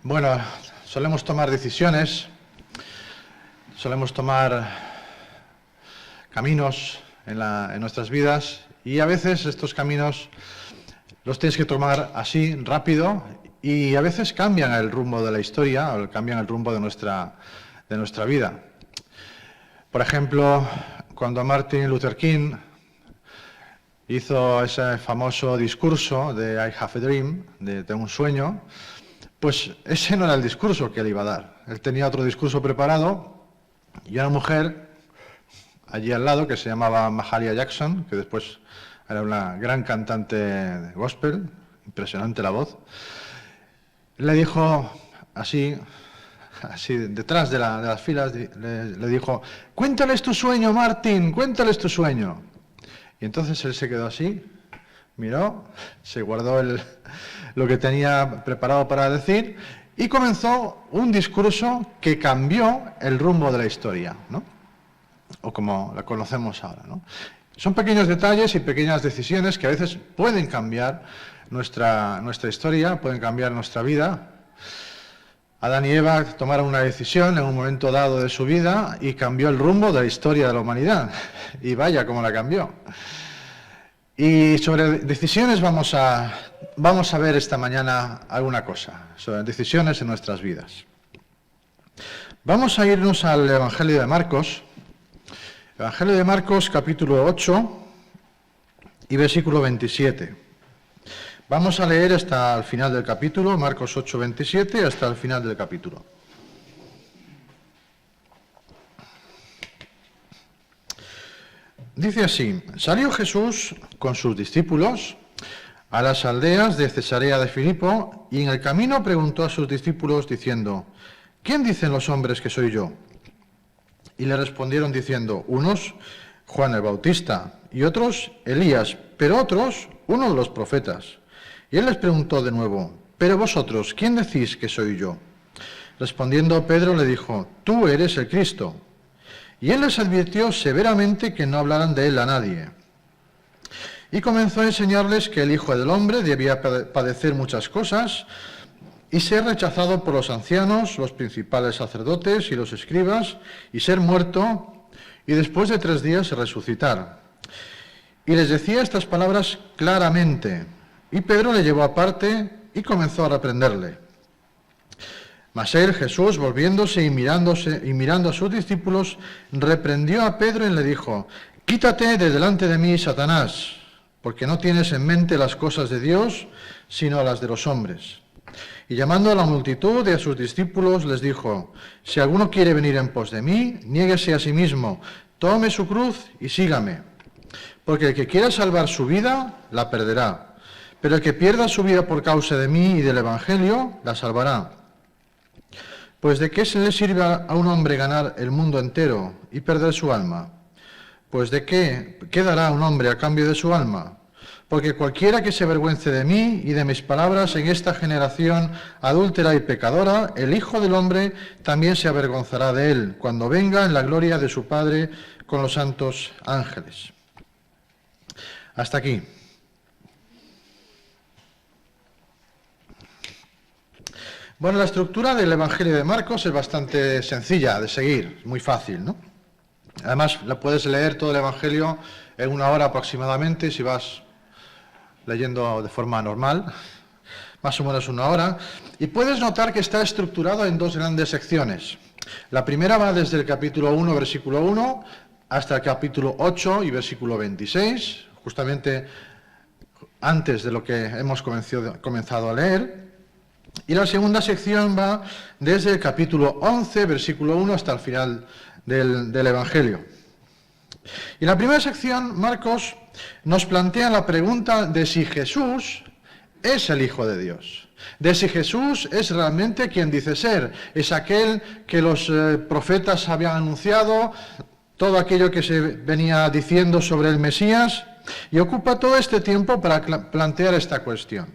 Bueno, solemos tomar decisiones, solemos tomar caminos en nuestras vidas y a veces estos caminos los tienes que tomar así, rápido, y a veces cambian el rumbo de la historia o cambian el rumbo de nuestra vida. Por ejemplo, cuando Martin Luther King hizo ese famoso discurso de I have a dream, de tengo un sueño, pues ese no era el discurso que él iba a dar. Él tenía otro discurso preparado y una mujer allí al lado que se llamaba Mahalia Jackson, que después era una gran cantante de gospel, impresionante la voz, le dijo así detrás de las filas, le dijo: cuéntales tu sueño, Martin, cuéntales tu sueño. Y entonces él se quedó así, miró, se guardó lo que tenía preparado para decir y comenzó un discurso que cambió el rumbo de la historia, ¿no? O como la conocemos ahora, ¿no? Son pequeños detalles y pequeñas decisiones que a veces pueden cambiar nuestra historia, pueden cambiar nuestra vida. Adán y Eva tomaron una decisión en un momento dado de su vida y cambió el rumbo de la historia de la humanidad. Y vaya cómo la cambió. Y sobre decisiones vamos a ver esta mañana alguna cosa, sobre decisiones en nuestras vidas. Vamos a irnos al Evangelio de Marcos. Evangelio de Marcos, capítulo 8 y versículo 27. Vamos a leer hasta el final del capítulo, Marcos 8, 27, hasta el final del capítulo. Dice así: salió Jesús con sus discípulos a las aldeas de Cesarea de Filipo y en el camino preguntó a sus discípulos diciendo: ¿quién dicen los hombres que soy yo? Y le respondieron diciendo: unos, Juan el Bautista, y otros, Elías, pero otros, uno de los profetas. Y él les preguntó de nuevo: ¿pero vosotros, quién decís que soy yo? Respondiendo Pedro le dijo: tú eres el Cristo. Y él les advirtió severamente que no hablaran de él a nadie. Y comenzó a enseñarles que el Hijo del Hombre debía padecer muchas cosas y ser rechazado por los ancianos, los principales sacerdotes y los escribas, y ser muerto, y después de 3 días resucitar. Y les decía estas palabras claramente, y Pedro le llevó aparte y comenzó a reprenderle. Mas él, Jesús, volviéndose y mirando a sus discípulos, reprendió a Pedro y le dijo: quítate de delante de mí, Satanás, porque no tienes en mente las cosas de Dios, sino las de los hombres. Y llamando a la multitud y a sus discípulos, les dijo: si alguno quiere venir en pos de mí, niéguese a sí mismo, tome su cruz y sígame. Porque el que quiera salvar su vida, la perderá. Pero el que pierda su vida por causa de mí y del Evangelio, la salvará. Pues ¿de qué se le sirve a un hombre ganar el mundo entero y perder su alma? Pues ¿de qué dará un hombre a cambio de su alma? Porque cualquiera que se avergüence de mí y de mis palabras en esta generación adúltera y pecadora, el Hijo del Hombre también se avergonzará de él, cuando venga en la gloria de su Padre con los santos ángeles. Hasta aquí. Bueno, la estructura del Evangelio de Marcos es bastante sencilla de seguir, muy fácil, ¿no? Además, la puedes leer todo el Evangelio en 1 hora aproximadamente, si vas leyendo de forma normal, más o menos 1 hora, y puedes notar que está estructurado en 2 grandes secciones. La primera va desde el capítulo 1, versículo 1, hasta el capítulo 8 y versículo 26, justamente antes de lo que hemos comenzado a leer. Y la segunda sección va desde el capítulo 11, versículo 1, hasta el final del Evangelio. Y en la primera sección, Marcos nos plantea la pregunta de si Jesús es el Hijo de Dios, de si Jesús es realmente quien dice ser, es aquel que los profetas habían anunciado, todo aquello que se venía diciendo sobre el Mesías, y ocupa todo este tiempo para plantear esta cuestión.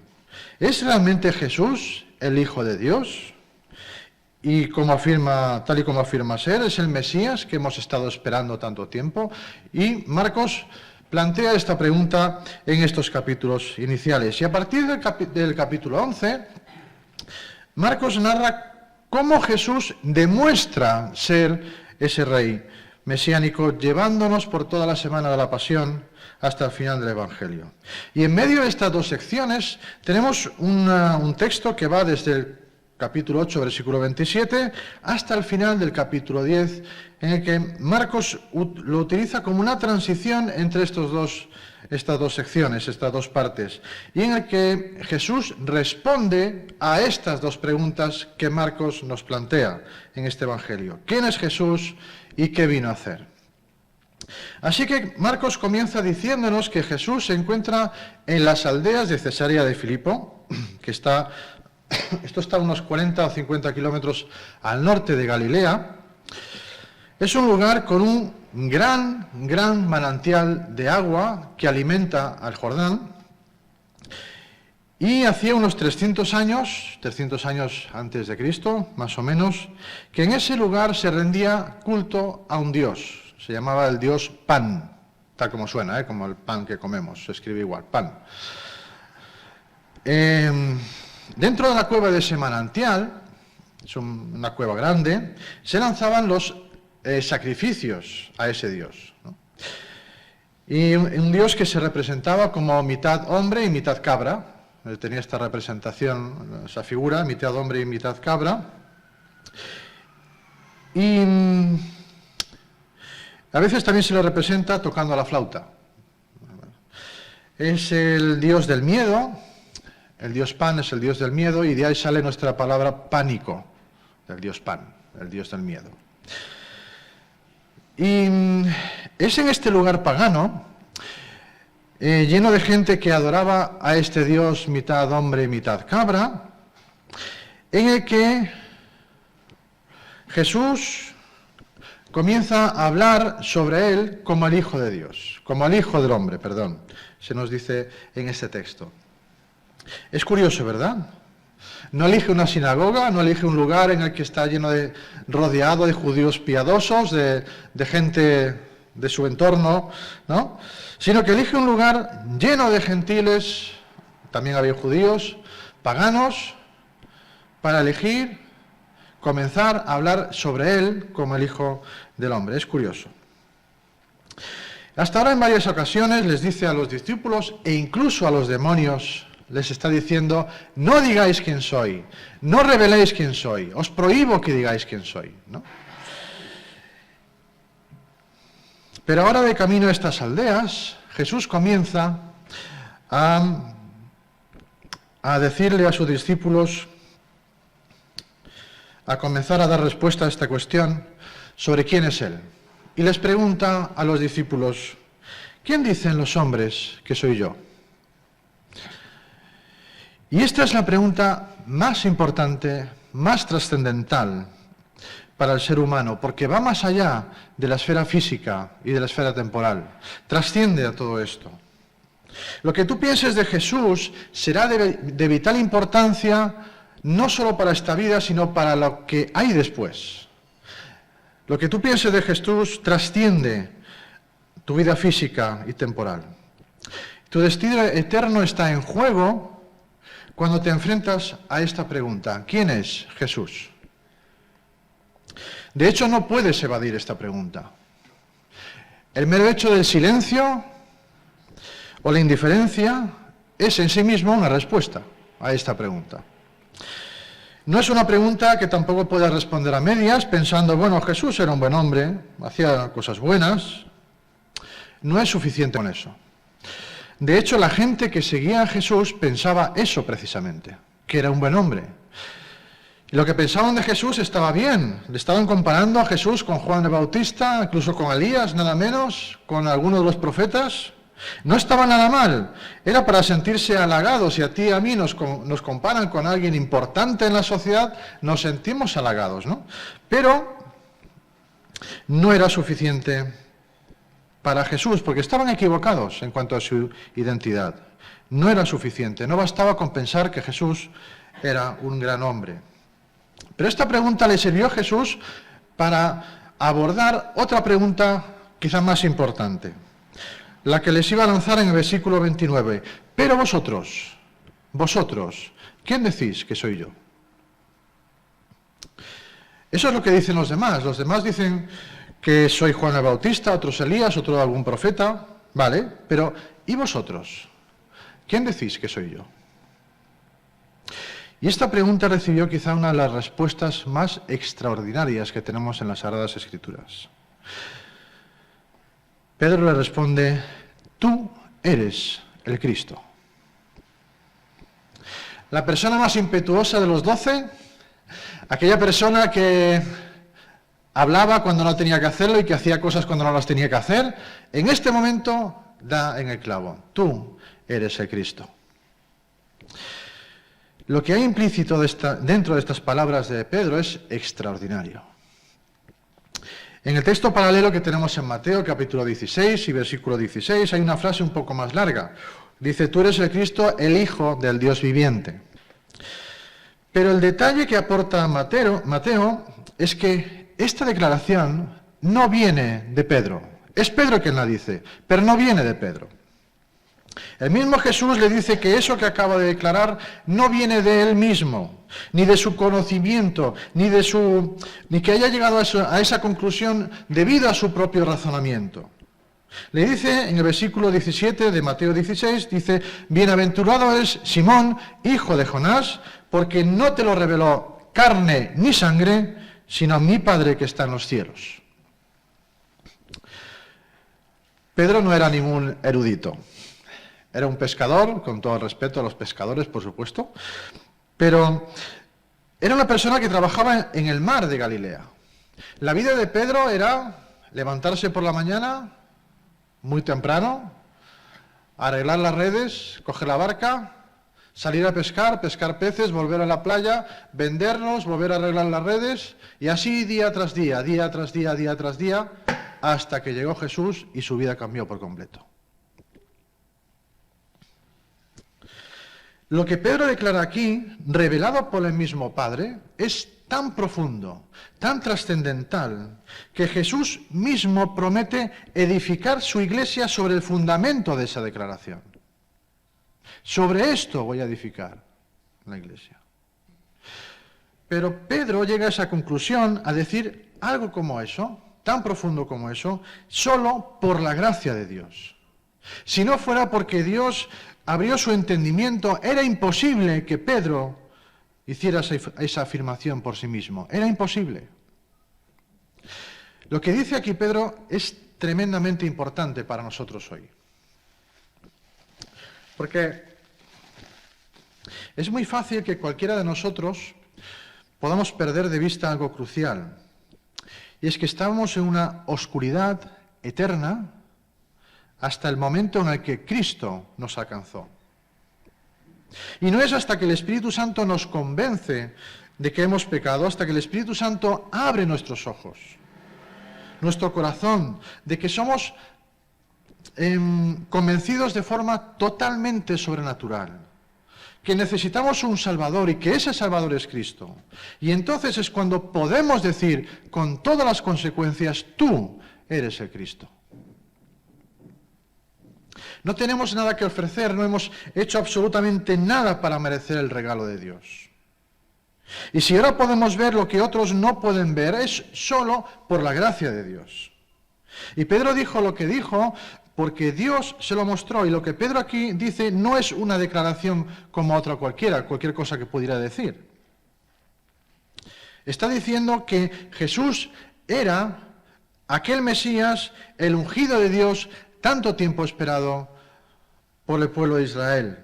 ¿Es realmente Jesús el Hijo de Dios? Y tal y como afirma ser, es el Mesías que hemos estado esperando tanto tiempo. Y Marcos plantea esta pregunta en estos capítulos iniciales. Y a partir del capítulo 11 Marcos narra cómo Jesús demuestra ser ese rey mesiánico, llevándonos por toda la semana de la Pasión hasta el final del Evangelio. Y en medio de estas dos secciones tenemos un texto que va desde el capítulo 8, versículo 27, hasta el final del capítulo 10, en el que Marcos lo utiliza como una transición entre estas dos secciones, estas dos partes, y en el que Jesús responde a estas dos preguntas que Marcos nos plantea en este Evangelio. ¿Quién es Jesús y qué vino a hacer? Así que Marcos comienza diciéndonos que Jesús se encuentra en las aldeas de Cesarea de Filipo, que esto está a unos 40 o 50 kilómetros al norte de Galilea. Es un lugar con un gran manantial de agua que alimenta al Jordán. Y hacía unos 300 años antes de Cristo, más o menos, que en ese lugar se rendía culto a un dios. Se llamaba el dios Pan, tal como suena, como el pan que comemos, se escribe igual, Pan. Dentro de la cueva de ese manantial, es una cueva grande, se lanzaban los sacrificios a ese dios, ¿no? Y un dios que se representaba como mitad hombre y mitad cabra. Tenía esta representación, esa figura, mitad hombre y mitad cabra. Y a veces también se le representa tocando la flauta. Es el dios del miedo, el dios Pan es el dios del miedo, y de ahí sale nuestra palabra pánico, del dios Pan, el dios del miedo. Y es en este lugar pagano, lleno de gente que adoraba a este dios mitad hombre y mitad cabra, en el que Jesús comienza a hablar sobre él como el Hijo de Dios, como el Hijo del Hombre, perdón, se nos dice en este texto. Es curioso, ¿verdad? No elige una sinagoga, no elige un lugar en el que está rodeado de judíos piadosos, de gente de su entorno, ¿no? Sino que elige un lugar lleno de gentiles, también había judíos, paganos, para comenzar a hablar sobre él como el Hijo del Hombre. Es curioso. Hasta ahora en varias ocasiones les dice a los discípulos e incluso a los demonios, les está diciendo: no digáis quién soy, no reveléis quién soy, os prohíbo que digáis quién soy, ¿no? Pero ahora, de camino a estas aldeas, Jesús comienza a decirle a sus discípulos, a comenzar a dar respuesta a esta cuestión sobre quién es Él. Y les pregunta a los discípulos: ¿quién dicen los hombres que soy yo? Y esta es la pregunta más importante, más trascendental para el ser humano, porque va más allá de la esfera física y de la esfera temporal. Trasciende a todo esto. Lo que tú pienses de Jesús será de vital importancia no solo para esta vida, sino para lo que hay después. Lo que tú pienses de Jesús trasciende tu vida física y temporal. Tu destino eterno está en juego cuando te enfrentas a esta pregunta: ¿quién es Jesús? De hecho, no puedes evadir esta pregunta. El mero hecho del silencio o la indiferencia es en sí mismo una respuesta a esta pregunta. No es una pregunta que tampoco puedas responder a medias pensando: bueno, Jesús era un buen hombre, hacía cosas buenas. No es suficiente con eso. De hecho, la gente que seguía a Jesús pensaba eso precisamente, que era un buen hombre. Y lo que pensaban de Jesús estaba bien. Le estaban comparando a Jesús con Juan el Bautista, incluso con Elías, nada menos, con algunos de los profetas. No estaba nada mal. Era para sentirse halagados. Si a ti y a mí nos comparan con alguien importante en la sociedad, nos sentimos halagados, ¿no? Pero no era suficiente para Jesús, porque estaban equivocados en cuanto a su identidad. No era suficiente. No bastaba con pensar que Jesús era un gran hombre. Pero esta pregunta le sirvió a Jesús para abordar otra pregunta quizá más importante, la que les iba a lanzar en el versículo 29. Pero vosotros, ¿quién decís que soy yo? Eso es lo que dicen los demás. Los demás dicen que soy Juan el Bautista, otros Elías, otro algún profeta. Vale, pero ¿y vosotros? ¿Quién decís que soy yo? Y esta pregunta recibió quizá una de las respuestas más extraordinarias que tenemos en las Sagradas Escrituras. Pedro le responde: tú eres el Cristo. La persona más impetuosa de los 12, aquella persona que hablaba cuando no tenía que hacerlo y que hacía cosas cuando no las tenía que hacer, en este momento da en el clavo. Tú eres el Cristo. Lo que hay implícito dentro de estas palabras de Pedro es extraordinario. En el texto paralelo que tenemos en Mateo, capítulo 16 y versículo 16, hay una frase un poco más larga. Dice: tú eres el Cristo, el Hijo del Dios viviente. Pero el detalle que aporta Mateo es que esta declaración no viene de Pedro. Es Pedro quien la dice, pero no viene de Pedro. El mismo Jesús le dice que eso que acaba de declarar no viene de él mismo, ni de su conocimiento, ni que haya llegado a esa conclusión debido a su propio razonamiento. Le dice en el versículo 17 de Mateo 16, dice: bienaventurado es Simón, hijo de Jonás, porque no te lo reveló carne ni sangre, sino mi Padre que está en los cielos. Pedro no era ningún erudito. Era un pescador, con todo el respeto a los pescadores, por supuesto, pero era una persona que trabajaba en el mar de Galilea. La vida de Pedro era levantarse por la mañana, muy temprano, arreglar las redes, coger la barca, salir a pescar, pescar peces, volver a la playa, venderlos, volver a arreglar las redes, y así día tras día, día tras día, día tras día, hasta que llegó Jesús y su vida cambió por completo. Lo que Pedro declara aquí, revelado por el mismo Padre, es tan profundo, tan trascendental, que Jesús mismo promete edificar su iglesia sobre el fundamento de esa declaración. Sobre esto voy a edificar la iglesia. Pero Pedro llega a esa conclusión, a decir algo como eso, tan profundo como eso, solo por la gracia de Dios. Si no fuera porque Dios abrió su entendimiento, era imposible que Pedro hiciera esa afirmación por sí mismo. Era imposible. Lo que dice aquí Pedro es tremendamente importante para nosotros hoy. Porque es muy fácil que cualquiera de nosotros podamos perder de vista algo crucial. Y es que estamos en una oscuridad eterna hasta el momento en el que Cristo nos alcanzó. Y no es hasta que el Espíritu Santo nos convence de que hemos pecado, hasta que el Espíritu Santo abre nuestros ojos, nuestro corazón, de que somos convencidos de forma totalmente sobrenatural, que necesitamos un Salvador y que ese Salvador es Cristo. Y entonces es cuando podemos decir con todas las consecuencias: tú eres el Cristo. No tenemos nada que ofrecer, no hemos hecho absolutamente nada para merecer el regalo de Dios. Y si ahora podemos ver lo que otros no pueden ver, es solo por la gracia de Dios. Y Pedro dijo lo que dijo porque Dios se lo mostró, y lo que Pedro aquí dice no es una declaración como otra cualquier cosa que pudiera decir. Está diciendo que Jesús era aquel Mesías, el ungido de Dios, tanto tiempo esperado por el pueblo de Israel,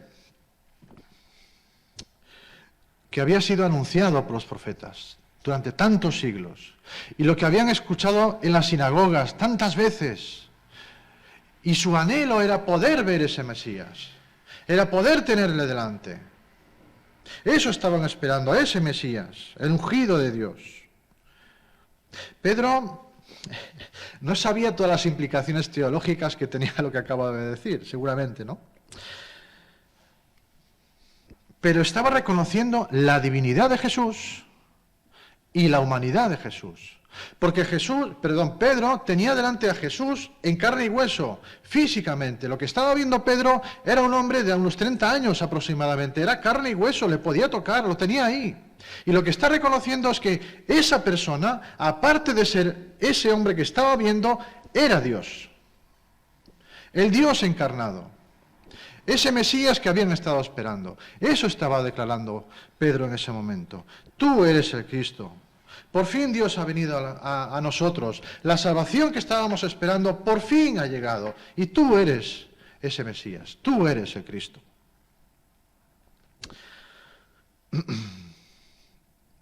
que había sido anunciado por los profetas durante tantos siglos, y lo que habían escuchado en las sinagogas tantas veces, y su anhelo era poder ver ese Mesías, era poder tenerle delante. Eso estaban esperando, a ese Mesías, el ungido de Dios. Pedro no sabía todas las implicaciones teológicas que tenía lo que acaba de decir, seguramente, ¿no? Pero estaba reconociendo la divinidad de Jesús y la humanidad de Jesús. Porque Pedro tenía delante a Jesús en carne y hueso, físicamente. Lo que estaba viendo Pedro era un hombre de unos 30 años aproximadamente. Era carne y hueso, le podía tocar, lo tenía ahí. Y lo que está reconociendo es que esa persona, aparte de ser ese hombre que estaba viendo, era Dios. El Dios encarnado. Ese Mesías que habían estado esperando. Eso estaba declarando Pedro en ese momento. Tú eres el Cristo. Por fin Dios ha venido a nosotros. La salvación que estábamos esperando por fin ha llegado. Y tú eres ese Mesías. Tú eres el Cristo.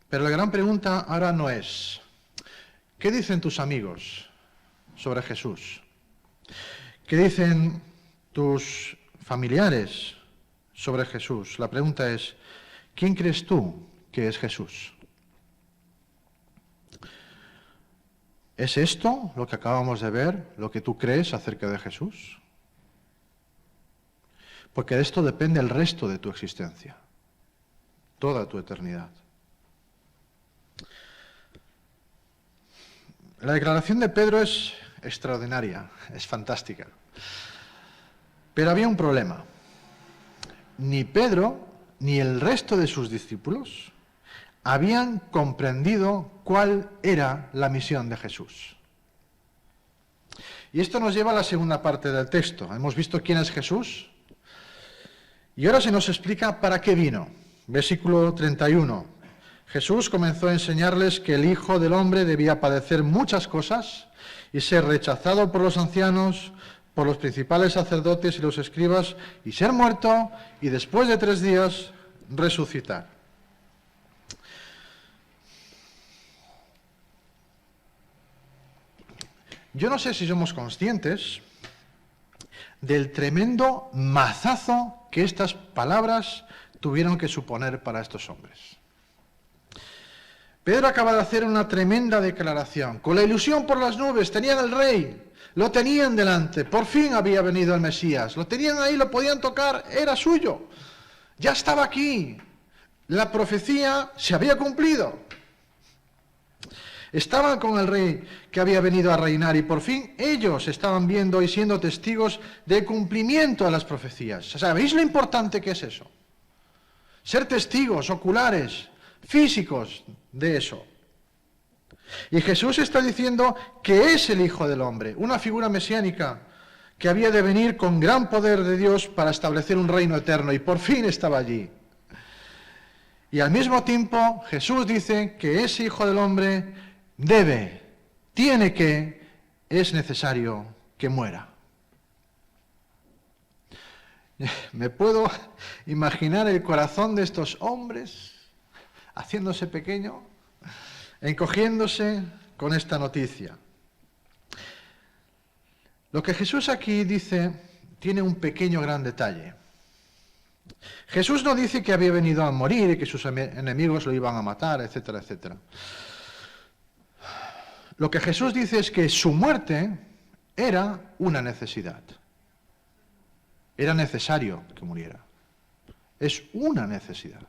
Pero la gran pregunta ahora no es, ¿qué dicen tus amigos sobre Jesús? ¿Qué dicen tus familiares sobre Jesús? La pregunta es, ¿quién crees tú que es Jesús? ¿Es esto lo que acabamos de ver, lo que tú crees acerca de Jesús? Porque de esto depende el resto de tu existencia, toda tu eternidad. La declaración de Pedro es extraordinaria, es fantástica. Pero había un problema. Ni Pedro ni el resto de sus discípulos habían comprendido cuál era la misión de Jesús. Y esto nos lleva a la segunda parte del texto. Hemos visto quién es Jesús y ahora se nos explica para qué vino. Versículo 31. Jesús comenzó a enseñarles que el Hijo del Hombre debía padecer muchas cosas y ser rechazado por los ancianos, por los principales sacerdotes y los escribas, y ser muerto, y después de 3 días resucitar. Yo no sé si somos conscientes del tremendo mazazo que estas palabras tuvieron que suponer para estos hombres. Pedro acaba de hacer una tremenda declaración. Con la ilusión por las nubes, tenían al rey, lo tenían delante, por fin había venido el Mesías, lo tenían ahí, lo podían tocar, era suyo, ya estaba aquí, la profecía se había cumplido. Estaban con el rey que había venido a reinar y por fin ellos estaban viendo y siendo testigos del cumplimiento de las profecías. ¿Sabéis lo importante que es eso? Ser testigos oculares, físicos de eso. Y Jesús está diciendo que es el Hijo del Hombre, una figura mesiánica que había de venir con gran poder de Dios para establecer un reino eterno, y por fin estaba allí. Y al mismo tiempo Jesús dice que ese Hijo del Hombre es necesario que muera. Me puedo imaginar el corazón de estos hombres haciéndose pequeño, encogiéndose con esta noticia. Lo que Jesús aquí dice tiene un pequeño gran detalle. Jesús no dice que había venido a morir y que sus enemigos lo iban a matar, etcétera, etcétera. Lo que Jesús dice es que su muerte era una necesidad. Era necesario que muriera. Es una necesidad.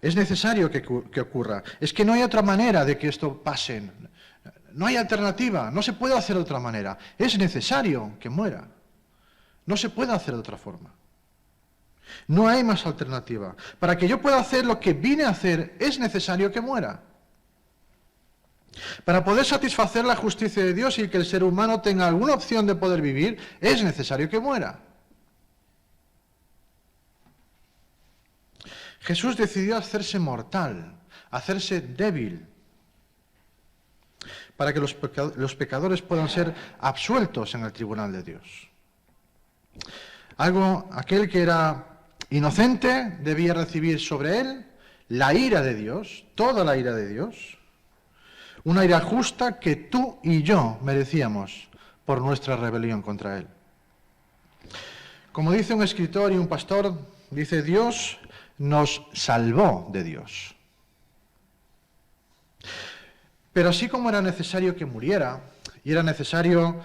Es necesario que ocurra. Es que no hay otra manera de que esto pase. No hay alternativa. No se puede hacer de otra manera. Es necesario que muera. No se puede hacer de otra forma. No hay más alternativa. Para que yo pueda hacer lo que vine a hacer, es necesario que muera. Para poder satisfacer la justicia de Dios y que el ser humano tenga alguna opción de poder vivir, es necesario que muera. Jesús decidió hacerse mortal, hacerse débil, para que los pecadores puedan ser absueltos en el tribunal de Dios. Aquel que era inocente debía recibir sobre él la ira de Dios, toda la ira de Dios, una ira justa que tú y yo merecíamos por nuestra rebelión contra él. Como dice un escritor y un pastor, dice: Dios nos salvó de Dios. Pero así como era necesario que muriera, y era necesario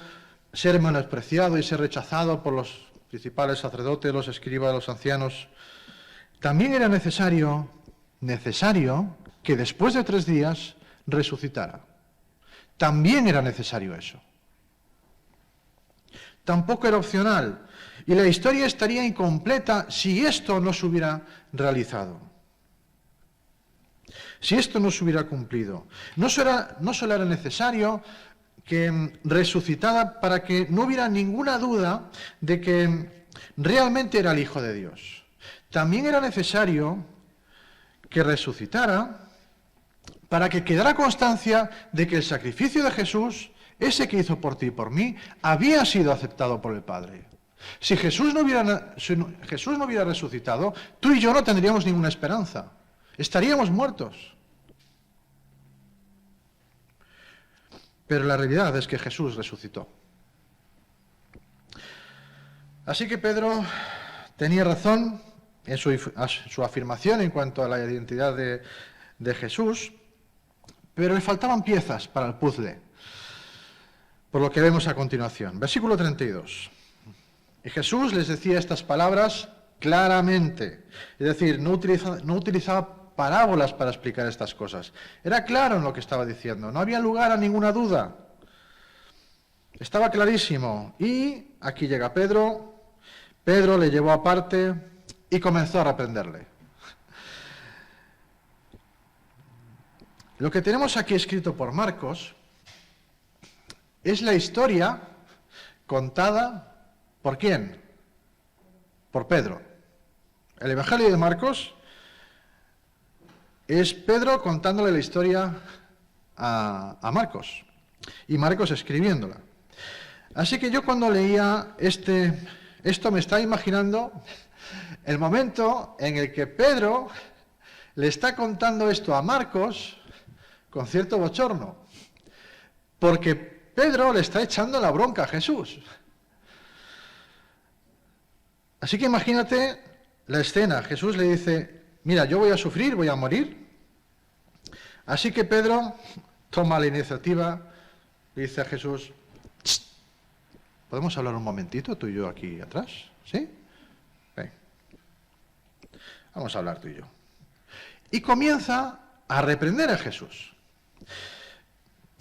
ser menospreciado y ser rechazado por los principales sacerdotes, los escribas, los ancianos, también era necesario que después de 3 días resucitara. También era necesario eso. Tampoco era opcional. Y la historia estaría incompleta si esto no se hubiera realizado. Si esto no se hubiera cumplido. No solo era necesario que resucitara para que no hubiera ninguna duda de que realmente era el Hijo de Dios. También era necesario que resucitara para que quedara constancia de que el sacrificio de Jesús, ese que hizo por ti y por mí, había sido aceptado por el Padre. Si Jesús no hubiera resucitado, tú y yo no tendríamos ninguna esperanza. Estaríamos muertos. Pero la realidad es que Jesús resucitó. Así que Pedro tenía razón en su afirmación en cuanto a la identidad de Jesús, pero le faltaban piezas para el puzzle, por lo que vemos a continuación. Versículo 32. Y Jesús les decía estas palabras claramente, es decir, no utilizaba parábolas para explicar estas cosas. Era claro en lo que estaba diciendo, no había lugar a ninguna duda. Estaba clarísimo. Y aquí llega Pedro. Pedro le llevó aparte y comenzó a reprenderle. Lo que tenemos aquí escrito por Marcos es la historia contada ¿por quién? Por Pedro. El Evangelio de Marcos es Pedro contándole la historia a Marcos y Marcos escribiéndola. Así que yo cuando leía esto me estaba imaginando el momento en el que Pedro le está contando esto a Marcos con cierto bochorno, porque Pedro le está echando la bronca a Jesús. Así que imagínate la escena. Jesús le dice, mira, yo voy a sufrir, voy a morir. Así que Pedro toma la iniciativa, le dice a Jesús, ¿podemos hablar un momentito tú y yo aquí atrás? ¿Sí? Ven. Vamos a hablar tú y yo. Y comienza a reprender a Jesús.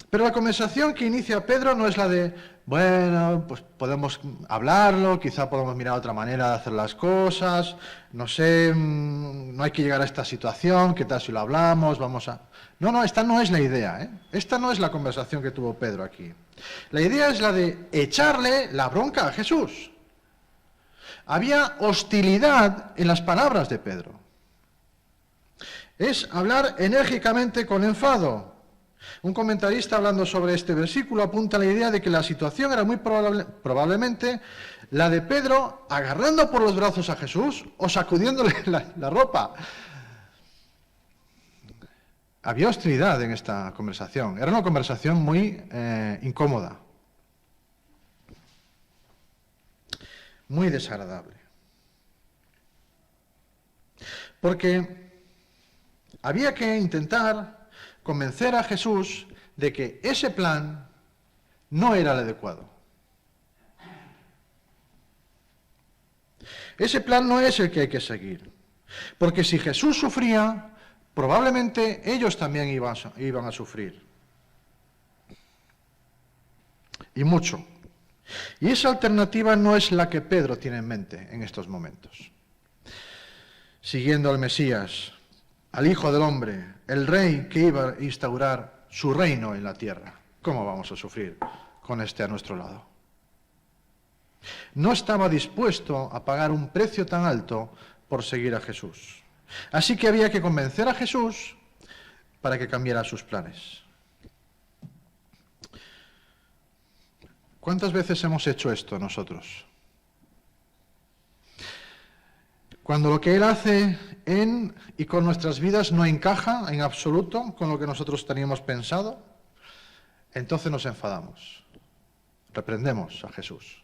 Pero la conversación que inicia Pedro no es la de, bueno, pues podemos hablarlo, quizá podemos mirar otra manera de hacer las cosas, no sé, no hay que llegar a esta situación, ¿qué tal si lo hablamos? No, esta no es la idea, ¿eh? Esta no es la conversación que tuvo Pedro aquí. La idea es la de echarle la bronca a Jesús. Había hostilidad en las palabras de Pedro. Es hablar enérgicamente con enfado. Un comentarista hablando sobre este versículo apunta a la idea de que la situación era muy probablemente la de Pedro agarrando por los brazos a Jesús o sacudiéndole la ropa. Había hostilidad en esta conversación. Era una conversación muy incómoda. Muy desagradable. Porque había que intentar convencer a Jesús de que ese plan no era el adecuado. Ese plan no es el que hay que seguir. Porque si Jesús sufría, probablemente ellos también iban a sufrir. Y mucho. Y esa alternativa no es la que Pedro tiene en mente en estos momentos. Siguiendo al Mesías, al Hijo del Hombre, el Rey que iba a instaurar su reino en la tierra. ¿Cómo vamos a sufrir con este a nuestro lado? No estaba dispuesto a pagar un precio tan alto por seguir a Jesús. Así que había que convencer a Jesús para que cambiara sus planes. ¿Cuántas veces hemos hecho esto nosotros? Cuando lo que Él hace en y con nuestras vidas no encaja en absoluto con lo que nosotros teníamos pensado, entonces nos enfadamos. Reprendemos a Jesús.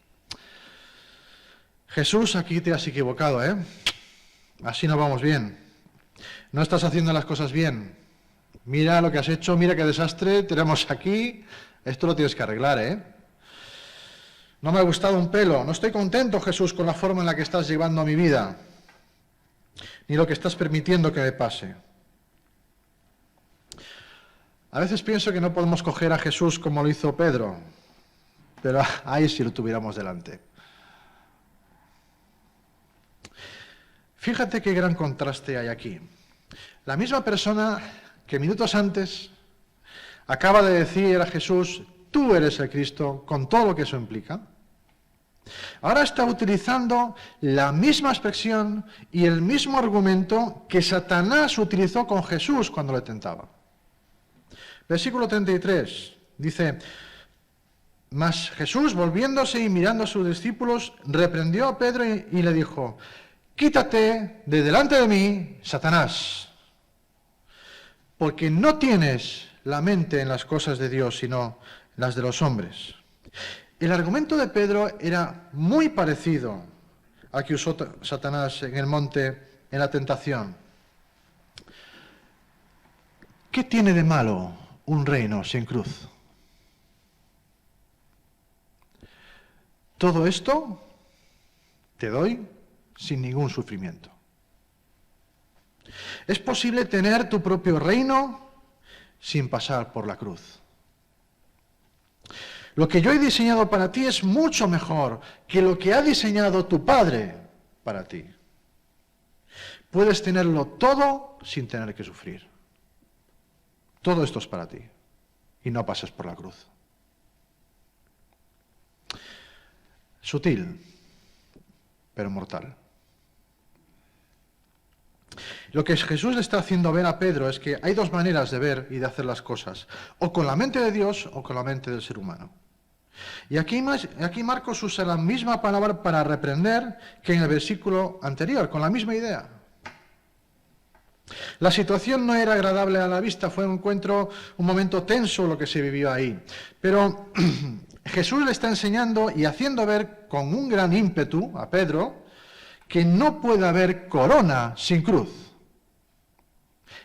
Jesús, aquí te has equivocado, ¿eh? Así no vamos bien. No estás haciendo las cosas bien. Mira lo que has hecho, mira qué desastre tenemos aquí. Esto lo tienes que arreglar, ¿eh? No me ha gustado un pelo. No estoy contento, Jesús, con la forma en la que estás llevando a mi vida, ni lo que estás permitiendo que me pase. A veces pienso que no podemos coger a Jesús como lo hizo Pedro, pero ahí si lo tuviéramos delante. Fíjate qué gran contraste hay aquí. La misma persona que minutos antes acaba de decir a Jesús, tú eres el Cristo, con todo lo que eso implica, ahora está utilizando la misma expresión y el mismo argumento que Satanás utilizó con Jesús cuando le tentaba. Versículo 33 dice, mas Jesús, volviéndose y mirando a sus discípulos, reprendió a Pedro y le dijo, quítate de delante de mí, Satanás, porque no tienes la mente en las cosas de Dios, sino las de los hombres. El argumento de Pedro era muy parecido al que usó Satanás en el monte en la tentación. ¿Qué tiene de malo un reino sin cruz? Todo esto te doy sin ningún sufrimiento. Es posible tener tu propio reino sin pasar por la cruz. Lo que yo he diseñado para ti es mucho mejor que lo que ha diseñado tu Padre para ti. Puedes tenerlo todo sin tener que sufrir. Todo esto es para ti y no pases por la cruz. Sutil, pero mortal. Lo que Jesús le está haciendo ver a Pedro es que hay dos maneras de ver y de hacer las cosas, o con la mente de Dios o con la mente del ser humano. Y aquí Marcos usa la misma palabra para reprender que en el versículo anterior, con la misma idea. La situación no era agradable a la vista, fue un momento tenso lo que se vivió ahí. Pero Jesús le está enseñando y haciendo ver con un gran ímpetu a Pedro que no puede haber corona sin cruz.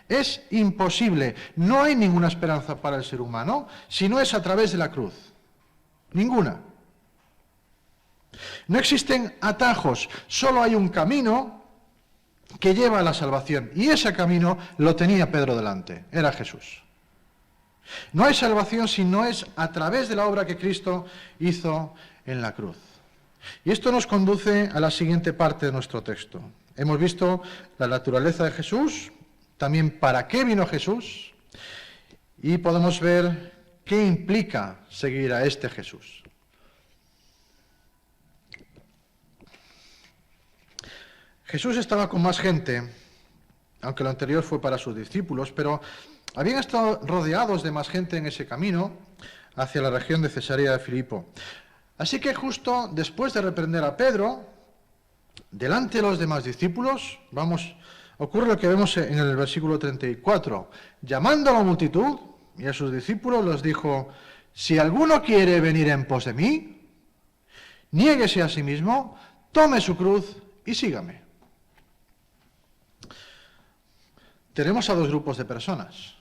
Es imposible, no hay ninguna esperanza para el ser humano si no es a través de la cruz. Ninguna. No existen atajos, solo hay un camino que lleva a la salvación. Y ese camino lo tenía Pedro delante, era Jesús. No hay salvación si no es a través de la obra que Cristo hizo en la cruz. Y esto nos conduce a la siguiente parte de nuestro texto. Hemos visto la naturaleza de Jesús, también para qué vino Jesús, y podemos ver qué implica seguir a este Jesús. Jesús estaba con más gente, aunque lo anterior fue para sus discípulos, pero habían estado rodeados de más gente en ese camino hacia la región de Cesarea de Filipo. Así que justo después de reprender a Pedro, delante de los demás discípulos, ocurre lo que vemos en el versículo 34. Llamando a la multitud y a sus discípulos, les dijo, si alguno quiere venir en pos de mí, niéguese a sí mismo, tome su cruz y sígame. Tenemos a dos grupos de personas.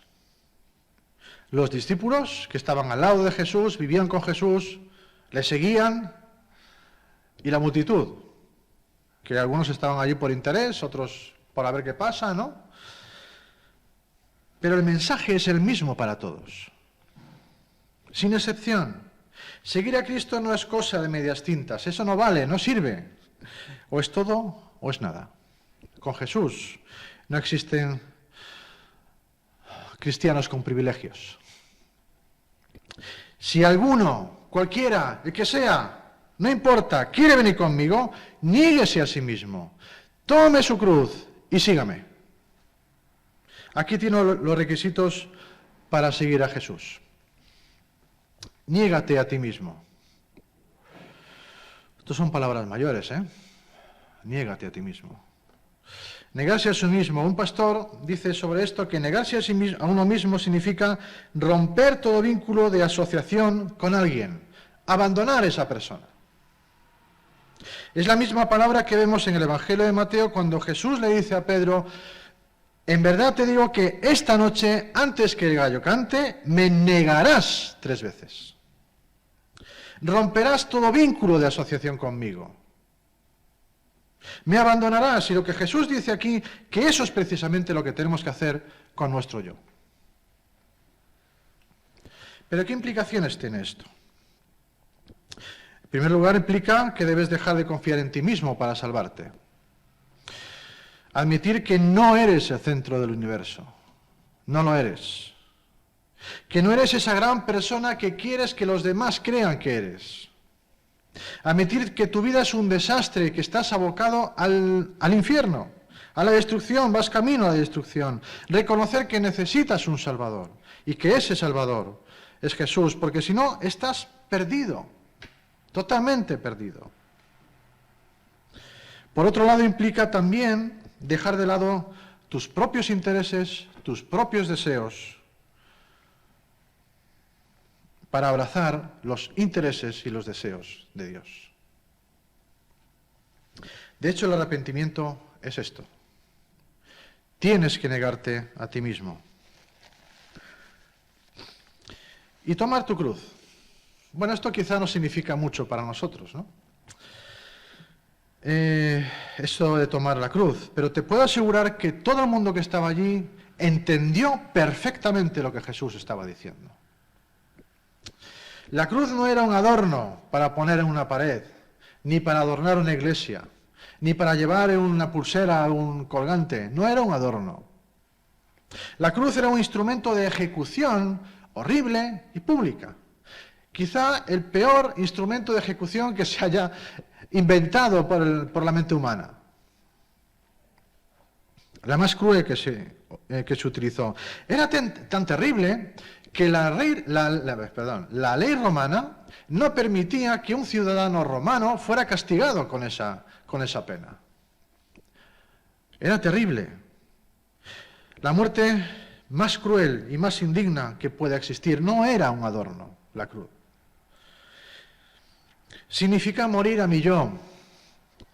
Los discípulos que estaban al lado de Jesús, vivían con Jesús, le seguían, y la multitud, que algunos estaban allí por interés, otros por a ver qué pasa, ¿no? Pero el mensaje es el mismo para todos, sin excepción. Seguir a Cristo no es cosa de medias tintas, eso no vale, no sirve. O es todo o es nada. Con Jesús no existen cristianos con privilegios. Si alguno, cualquiera, el que sea, no importa, quiere venir conmigo, niéguese a sí mismo, tome su cruz y sígame. Aquí tiene los requisitos para seguir a Jesús. Niégate a ti mismo. Estas son palabras mayores, ¿eh? Niégate a ti mismo. Negarse a sí mismo. Un pastor dice sobre esto que negarse a uno mismo significa romper todo vínculo de asociación con alguien, abandonar a esa persona. Es la misma palabra que vemos en el Evangelio de Mateo cuando Jesús le dice a Pedro, en verdad te digo que esta noche, antes que el gallo cante, me negarás 3 veces. Romperás todo vínculo de asociación conmigo. Me abandonarás, y lo que Jesús dice aquí, que eso es precisamente lo que tenemos que hacer con nuestro yo. Pero ¿qué implicaciones tiene esto? En primer lugar, implica que debes dejar de confiar en ti mismo para salvarte. Admitir que no eres el centro del universo. No lo eres. Que no eres esa gran persona que quieres que los demás crean que eres. Admitir que tu vida es un desastre y que estás abocado al infierno, a la destrucción, vas camino a la destrucción. Reconocer que necesitas un Salvador y que ese Salvador es Jesús, porque si no, estás perdido, totalmente perdido. Por otro lado, implica también dejar de lado tus propios intereses, tus propios deseos, para abrazar los intereses y los deseos de Dios. De hecho, el arrepentimiento es esto. Tienes que negarte a ti mismo. Y tomar tu cruz. Bueno, esto quizá no significa mucho para nosotros, ¿no? Eso de tomar la cruz. Pero te puedo asegurar que todo el mundo que estaba allí entendió perfectamente lo que Jesús estaba diciendo. La cruz no era un adorno para poner en una pared, ni para adornar una iglesia, ni para llevar en una pulsera un colgante. No era un adorno. La cruz era un instrumento de ejecución horrible y pública. Quizá el peor instrumento de ejecución que se haya inventado por la mente humana. La más cruel que se utilizó. Era tan terrible que la ley romana no permitía que un ciudadano romano fuera castigado con esa pena. Era terrible. La muerte más cruel y más indigna que pueda existir no era un adorno, la cruz. Significa morir a mi yo,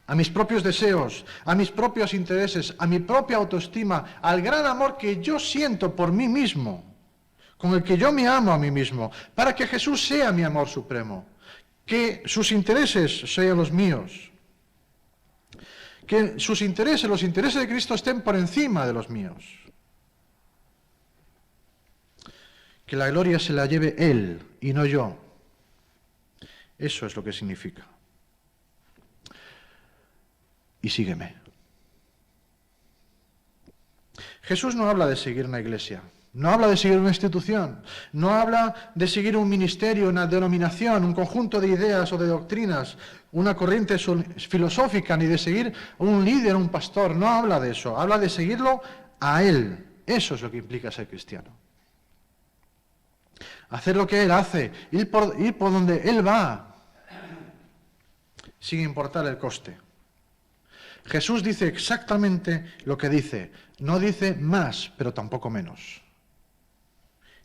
a mis propios deseos, a mis propios intereses, a mi propia autoestima, al gran amor que yo siento por mí mismo, con el que yo me amo a mí mismo, para que Jesús sea mi amor supremo, que sus intereses sean los míos, que sus intereses, los intereses de Cristo estén por encima de los míos, que la gloria se la lleve Él y no yo. Eso es lo que significa. Y sígueme. Jesús no habla de seguir una iglesia, no habla de seguir una institución, no habla de seguir un ministerio, una denominación, un conjunto de ideas o de doctrinas, una corriente filosófica, ni de seguir un líder, un pastor. No habla de eso, habla de seguirlo a Él. Eso es lo que implica ser cristiano. Hacer lo que Él hace, ir por donde Él va, sin importar el coste. Jesús dice exactamente lo que dice. No dice más, pero tampoco menos.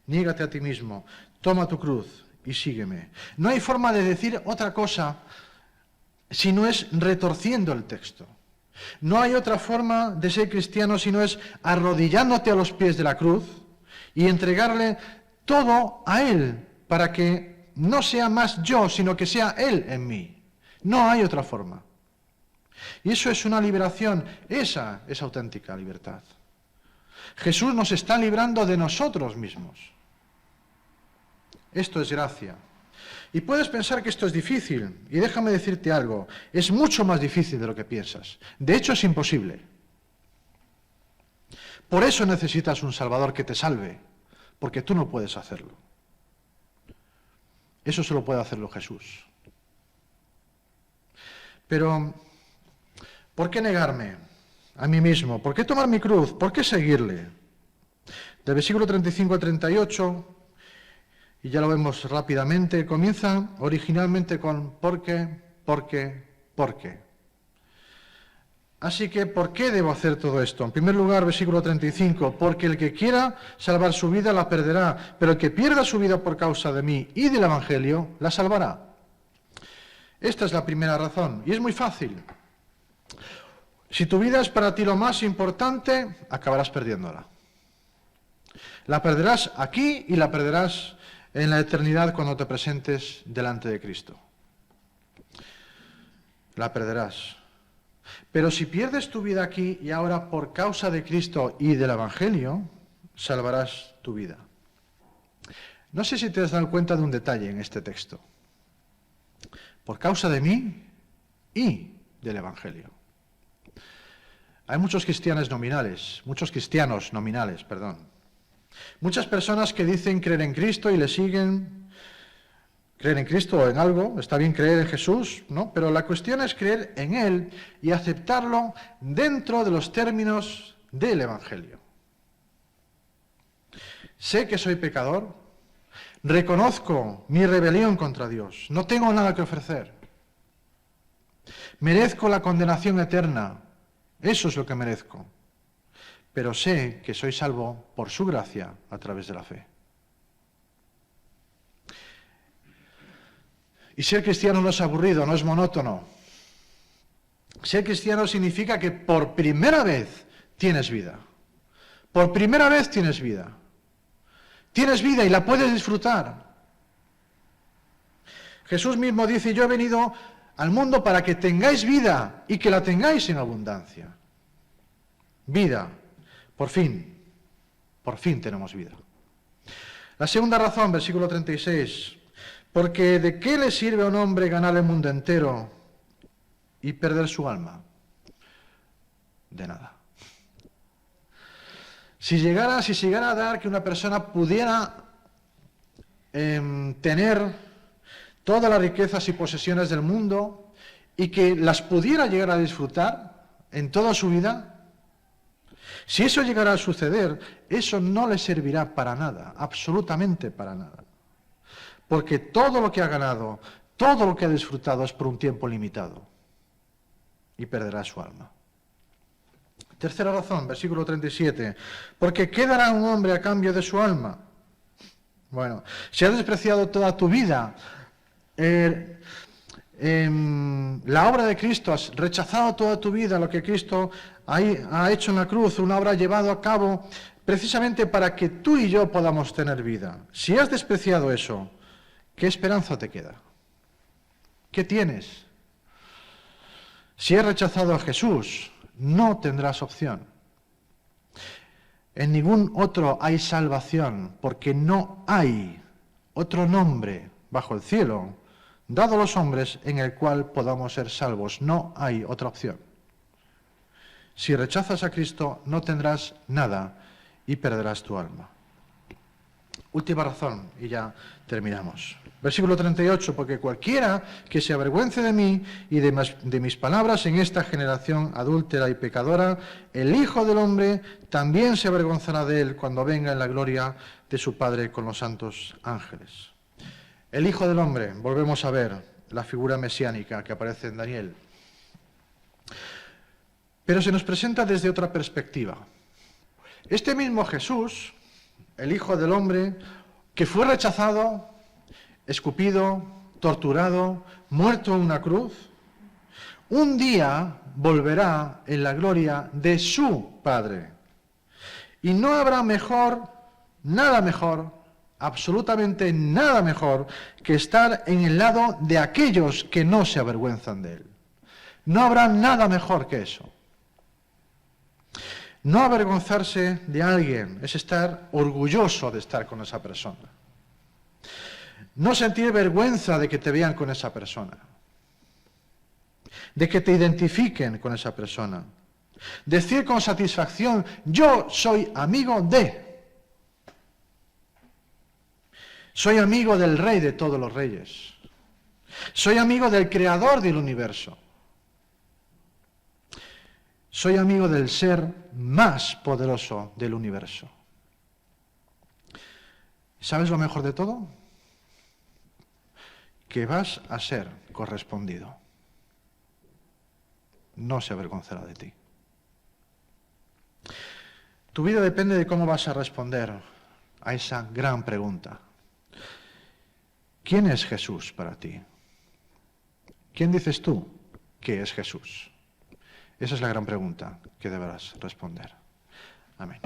Niégate a ti mismo, toma tu cruz y sígueme. No hay forma de decir otra cosa si no es retorciendo el texto. No hay otra forma de ser cristiano si no es arrodillándote a los pies de la cruz y entregarle todo a Él, para que no sea más yo, sino que sea Él en mí. No hay otra forma. Y eso es una liberación, esa es auténtica libertad. Jesús nos está librando de nosotros mismos. Esto es gracia. Y puedes pensar que esto es difícil, y déjame decirte algo, es mucho más difícil de lo que piensas. De hecho, es imposible. Por eso necesitas un Salvador que te salve, porque tú no puedes hacerlo. Eso solo puede hacerlo Jesús. Pero, ¿por qué negarme a mí mismo? ¿Por qué tomar mi cruz? ¿Por qué seguirle? Del versículo 35 al 38, y ya lo vemos rápidamente, comienza originalmente con ¿por qué? ¿Por qué? ¿Por qué? Así que, ¿por qué debo hacer todo esto? En primer lugar, versículo 35, porque el que quiera salvar su vida la perderá, pero el que pierda su vida por causa de mí y del Evangelio, la salvará. Esta es la primera razón, y es muy fácil. Si tu vida es para ti lo más importante, acabarás perdiéndola. La perderás aquí y la perderás en la eternidad cuando te presentes delante de Cristo. La perderás. Pero si pierdes tu vida aquí y ahora por causa de Cristo y del Evangelio, salvarás tu vida. No sé si te has dado cuenta de un detalle en este texto. Por causa de mí y del Evangelio. Hay muchos cristianos nominales, Muchas personas que dicen creer en Cristo y le siguen, creer en Cristo o en algo, está bien creer en Jesús, ¿no? Pero la cuestión es creer en Él y aceptarlo dentro de los términos del Evangelio. Sé que soy pecador, reconozco mi rebelión contra Dios, no tengo nada que ofrecer. Merezco la condenación eterna, eso es lo que merezco. Pero sé que soy salvo por su gracia a través de la fe. Y ser cristiano no es aburrido, no es monótono. Ser cristiano significa que por primera vez tienes vida. Por primera vez tienes vida. Tienes vida y la puedes disfrutar. Jesús mismo dice, yo he venido al mundo para que tengáis vida y que la tengáis en abundancia. Vida. Por fin tenemos vida. La segunda razón, versículo 36, porque ¿de qué le sirve a un hombre ganar el mundo entero y perder su alma? De nada. Si llegara a dar que una persona pudiera tener todas las riquezas y posesiones del mundo y que las pudiera llegar a disfrutar en toda su vida, si eso llegara a suceder, eso no le servirá para nada, absolutamente para nada. Porque todo lo que ha ganado, todo lo que ha disfrutado es por un tiempo limitado y perderá su alma. Tercera razón, versículo 37, porque ¿qué dará un hombre a cambio de su alma? Bueno, si has despreciado toda tu vida la obra de Cristo, has rechazado toda tu vida lo que Cristo ha hecho en la cruz, una obra llevada a cabo precisamente para que tú y yo podamos tener vida. Si has despreciado eso, ¿qué esperanza te queda? ¿Qué tienes? Si has rechazado a Jesús, no tendrás opción. En ningún otro hay salvación, porque no hay otro nombre bajo el cielo dado a los hombres en el cual podamos ser salvos. No hay otra opción. Si rechazas a Cristo, no tendrás nada y perderás tu alma. Última razón, y ya terminamos. Versículo 38, porque cualquiera que se avergüence de mí y de mis palabras en esta generación adúltera y pecadora, el Hijo del Hombre también se avergonzará de él cuando venga en la gloria de su Padre con los santos ángeles. El Hijo del Hombre, volvemos a ver la figura mesiánica que aparece en Daniel. Pero se nos presenta desde otra perspectiva. Este mismo Jesús, el Hijo del Hombre, que fue rechazado, escupido, torturado, muerto en una cruz, un día volverá en la gloria de su Padre. Y no habrá nada mejor, absolutamente nada mejor que estar en el lado de aquellos que no se avergüenzan de él. No habrá nada mejor que eso. No avergonzarse de alguien es estar orgulloso de estar con esa persona. No sentir vergüenza de que te vean con esa persona. De que te identifiquen con esa persona. Decir con satisfacción, yo soy amigo de. Soy amigo del Rey de todos los reyes. Soy amigo del Creador del universo. Soy amigo del ser más poderoso del universo. ¿Sabes lo mejor de todo? Que vas a ser correspondido. No se avergonzará de ti. Tu vida depende de cómo vas a responder a esa gran pregunta. ¿Quién es Jesús para ti? ¿Quién dices tú que es Jesús? Esa es la gran pregunta que deberás responder. Amén.